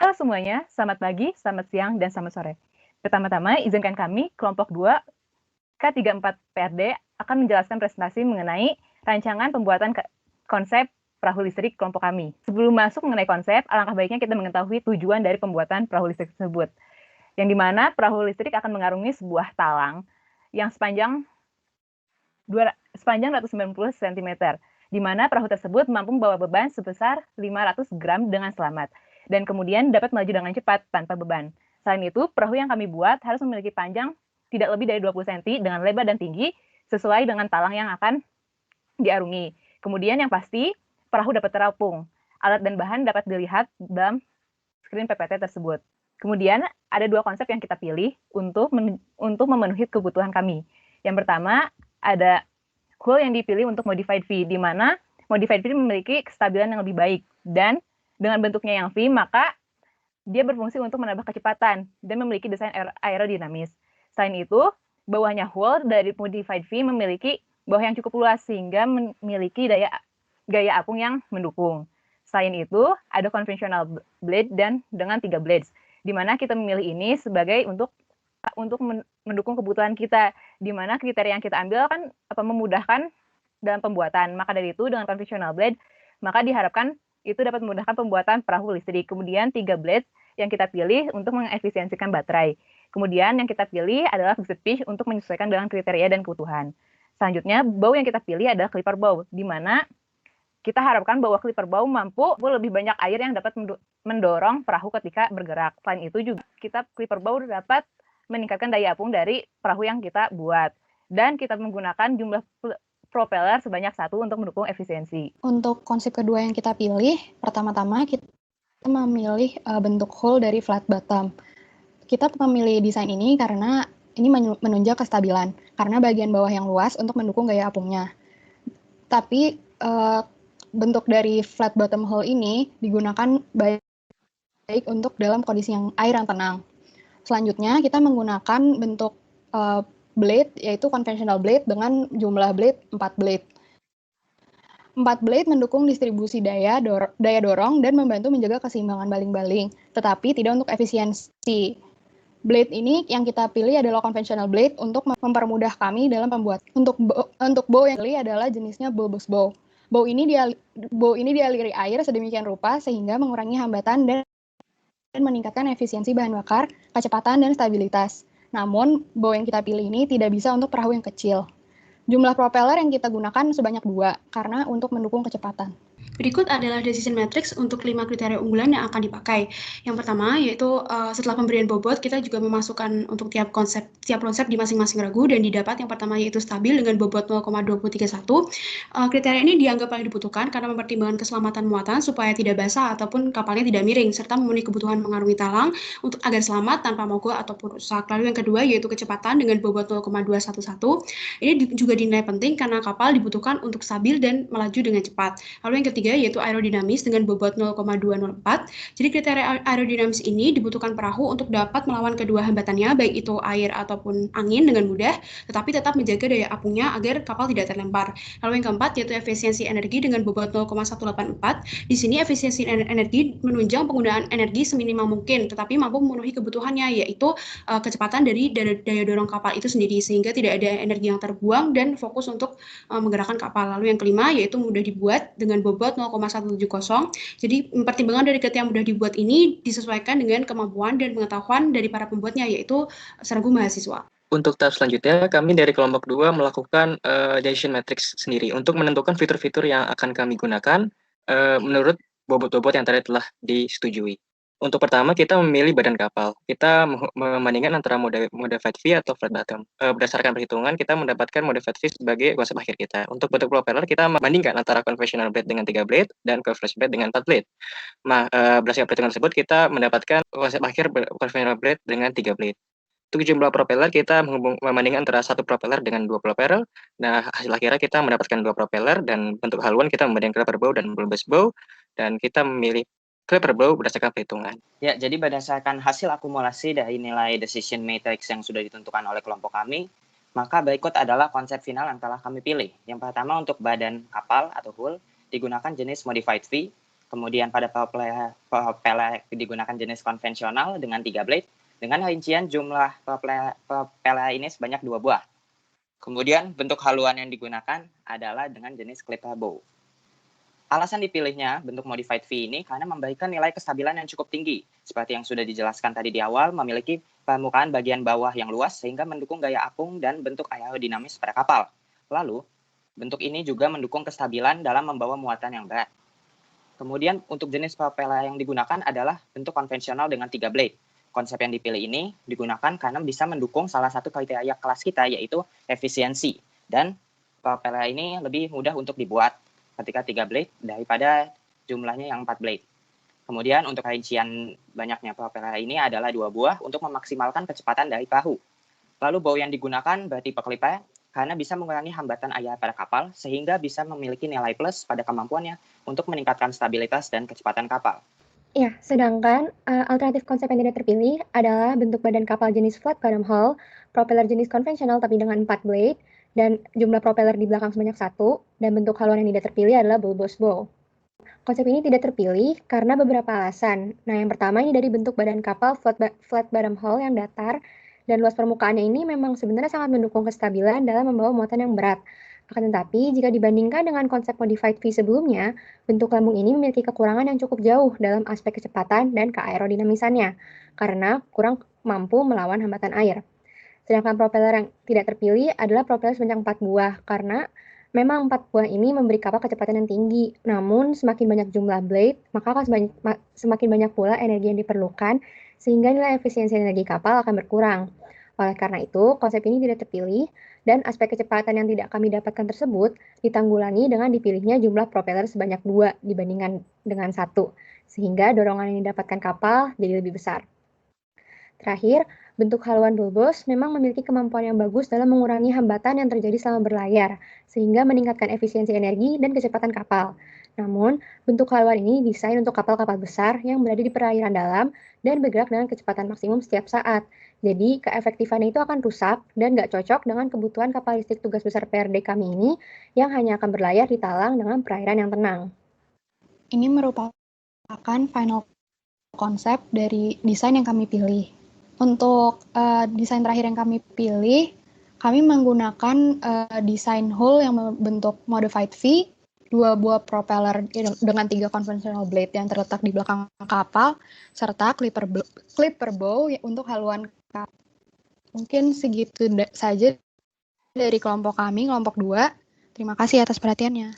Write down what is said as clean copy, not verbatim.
Halo semuanya, selamat pagi, selamat siang, dan selamat sore. Pertama-tama, izinkan kami, kelompok 2, K34 PRD, akan menjelaskan presentasi mengenai rancangan pembuatan konsep perahu listrik kelompok kami. Sebelum masuk mengenai konsep, alangkah baiknya kita mengetahui tujuan dari pembuatan perahu listrik tersebut. Yang dimana perahu listrik akan mengarungi sebuah talang yang sepanjang 190 cm, di mana perahu tersebut mampu membawa beban sebesar 500 gram dengan selamat, dan kemudian dapat melaju dengan cepat tanpa beban. Selain itu, perahu yang kami buat harus memiliki panjang tidak lebih dari 20 cm dengan lebar dan tinggi, sesuai dengan talang yang akan diarungi. Kemudian yang pasti, perahu dapat terapung. Alat dan bahan dapat dilihat dalam screen PPT tersebut. Kemudian, ada dua konsep yang kita pilih untuk memenuhi kebutuhan kami. Yang pertama, ada hull yang dipilih untuk modified V, di mana modified V memiliki kestabilan yang lebih baik, dan dengan bentuknya yang V, maka dia berfungsi untuk menambah kecepatan dan memiliki desain aerodinamis. Selain itu, bawahnya hull dari modified V memiliki bawah yang cukup luas sehingga memiliki gaya apung yang mendukung. Selain itu, ada conventional blade dan dengan 3 blades, di mana kita memilih ini sebagai untuk mendukung kebutuhan kita, di mana kriteria yang kita ambil kan memudahkan dalam pembuatan. Maka dari itu dengan conventional blade, maka diharapkan itu dapat memudahkan pembuatan perahu listrik. Kemudian 3 blades yang kita pilih untuk mengefisiensikan baterai. Kemudian yang kita pilih adalah fixed pitch untuk menyesuaikan dengan kriteria dan kebutuhan. Selanjutnya, bow yang kita pilih adalah clipper bow, di mana kita harapkan bahwa clipper bow mampu lebih banyak air yang dapat mendorong perahu ketika bergerak. Selain itu juga kita clipper bow dapat meningkatkan daya apung dari perahu yang kita buat. Dan kita menggunakan jumlah propeller sebanyak 1 untuk mendukung efisiensi. Untuk konsep kedua yang kita pilih, pertama-tama kita memilih bentuk hull dari flat bottom. Kita memilih desain ini karena ini menunjang kestabilan, karena bagian bawah yang luas untuk mendukung gaya apungnya. Tapi bentuk dari flat bottom hull ini digunakan baik untuk dalam kondisi air yang tenang. Selanjutnya, kita menggunakan bentuk blade, yaitu conventional blade dengan jumlah blade 4 blade. 4 blade mendukung distribusi daya dorong dan membantu menjaga keseimbangan baling-baling, tetapi tidak untuk efisiensi. Blade ini yang kita pilih adalah conventional blade untuk mempermudah kami dalam pembuatan. Untuk bow yang pilih adalah jenisnya bulbous bow. Bow ini dialiri air sedemikian rupa sehingga mengurangi hambatan dan meningkatkan efisiensi bahan bakar, kecepatan, dan stabilitas. Namun, bow yang kita pilih ini tidak bisa untuk perahu yang kecil. Jumlah propeller yang kita gunakan sebanyak 2, karena untuk mendukung kecepatan. Berikut adalah decision matrix untuk 5 kriteria unggulan yang akan dipakai. Yang pertama yaitu setelah pemberian bobot, kita juga memasukkan untuk tiap konsep di masing-masing regu, dan didapat yang pertama yaitu stabil dengan bobot 0,231. Kriteria ini dianggap paling dibutuhkan karena mempertimbangkan keselamatan muatan supaya tidak basah ataupun kapalnya tidak miring, serta memenuhi kebutuhan mengarungi talang untuk agar selamat tanpa mogok ataupun rusak. Lalu yang kedua yaitu kecepatan dengan bobot 0,211. Ini juga dinilai penting karena kapal dibutuhkan untuk stabil dan melaju dengan cepat. Lalu yang ketiga yaitu aerodinamis dengan bobot 0,204. Jadi kriteria aerodinamis ini dibutuhkan perahu untuk dapat melawan kedua hambatannya, baik itu air ataupun angin dengan mudah, tetapi tetap menjaga daya apungnya agar kapal tidak terlempar. Lalu yang keempat yaitu efisiensi energi dengan bobot 0,184. Di sini efisiensi energi menunjang penggunaan energi seminimal mungkin, tetapi mampu memenuhi kebutuhannya, yaitu kecepatan dari daya dorong kapal itu sendiri, sehingga tidak ada energi yang terbuang dan fokus untuk menggerakkan kapal. Lalu yang kelima yaitu mudah dibuat dengan bobot 0,170. Jadi pertimbangan dari kriteria yang mudah dibuat ini disesuaikan dengan kemampuan dan pengetahuan dari para pembuatnya, yaitu serangga mahasiswa. Untuk tahap selanjutnya, kami dari kelompok 2 melakukan decision matrix sendiri untuk menentukan fitur-fitur yang akan kami gunakan menurut bobot-bobot yang tadi telah disetujui. Untuk pertama, kita memilih badan kapal. Kita membandingkan antara modified V atau flat bottom. Berdasarkan perhitungan, kita mendapatkan modified V sebagai konsep akhir kita. Untuk bentuk propeller, kita membandingkan antara conventional blade dengan 3 blade dan conventional blade dengan 4 blade. Berdasarkan perhitungan tersebut, kita mendapatkan konsep akhir conventional blade dengan 3 blade. Untuk jumlah propeller, kita membandingkan antara 1 propeller dengan 2 propeller. Nah, hasil akhirnya kita mendapatkan 2 propeller, dan bentuk haluan kita membandingkan clipper bow dan bulbous bow, dan kita memilih clipper bow berdasarkan perhitungan. Ya, jadi berdasarkan hasil akumulasi dari nilai decision matrix yang sudah ditentukan oleh kelompok kami, maka berikut adalah konsep final yang telah kami pilih. Yang pertama, untuk badan kapal atau hull digunakan jenis modified V. Kemudian pada propeller digunakan jenis konvensional dengan 3 blade, dengan rincian jumlah propeller ini sebanyak 2 buah. Kemudian bentuk haluan yang digunakan adalah dengan jenis clipper bow. Alasan dipilihnya bentuk modified V ini karena memberikan nilai kestabilan yang cukup tinggi. Seperti yang sudah dijelaskan tadi di awal, memiliki permukaan bagian bawah yang luas sehingga mendukung gaya apung dan bentuk aerodinamis pada kapal. Lalu, bentuk ini juga mendukung kestabilan dalam membawa muatan yang berat. Kemudian untuk jenis propeller yang digunakan adalah bentuk konvensional dengan 3 blade. Konsep yang dipilih ini digunakan karena bisa mendukung salah satu kriteria kelas kita, yaitu efisiensi. Dan propeller ini lebih mudah untuk dibuat ketika 3 blade daripada jumlahnya yang 4 blade. Kemudian untuk rincian banyaknya propeller ini adalah 2 buah untuk memaksimalkan kecepatan dari perahu. Lalu bow yang digunakan bertipe clipper karena bisa mengurangi hambatan air pada kapal sehingga bisa memiliki nilai plus pada kemampuannya untuk meningkatkan stabilitas dan kecepatan kapal. Ya, sedangkan alternatif konsep yang tidak terpilih adalah bentuk badan kapal jenis flat bottom hull, propeller jenis konvensional tapi dengan 4 blade, dan jumlah propeller di belakang sebanyak 1, dan bentuk haluan yang tidak terpilih adalah bulbous bow. Konsep ini tidak terpilih karena beberapa alasan. Nah, yang pertama ini dari bentuk badan kapal flat bottom hull yang datar, dan luas permukaannya ini memang sebenarnya sangat mendukung kestabilan dalam membawa muatan yang berat. Akan tetapi, jika dibandingkan dengan konsep modified V sebelumnya, bentuk lambung ini memiliki kekurangan yang cukup jauh dalam aspek kecepatan dan keaerodinamisannya, karena kurang mampu melawan hambatan air. Sedangkan propeller yang tidak terpilih adalah propeller sebanyak 4 buah, karena memang 4 buah ini memberi kapal kecepatan yang tinggi. Namun, semakin banyak jumlah blade, maka akan semakin banyak pula energi yang diperlukan, sehingga nilai efisiensi energi kapal akan berkurang. Oleh karena itu, konsep ini tidak terpilih, dan aspek kecepatan yang tidak kami dapatkan tersebut ditanggulangi dengan dipilihnya jumlah propeller sebanyak 2 dibandingkan dengan 1, sehingga dorongan yang didapatkan kapal jadi lebih besar. Terakhir, bentuk haluan bulbous memang memiliki kemampuan yang bagus dalam mengurangi hambatan yang terjadi selama berlayar, sehingga meningkatkan efisiensi energi dan kecepatan kapal. Namun, bentuk haluan ini desain untuk kapal-kapal besar yang berada di perairan dalam dan bergerak dengan kecepatan maksimum setiap saat. Jadi, keefektifannya itu akan rusak dan nggak cocok dengan kebutuhan kapal listrik tugas besar PRD kami ini yang hanya akan berlayar di talang dengan perairan yang tenang. Ini merupakan final konsep dari desain yang kami pilih. Untuk desain terakhir yang kami pilih, kami menggunakan desain hull yang berbentuk modified V, 2 buah propeller dengan 3 conventional blade yang terletak di belakang kapal, serta clipper bow untuk haluan kapal. Mungkin segitu saja dari kelompok kami, kelompok 2. Terima kasih atas perhatiannya.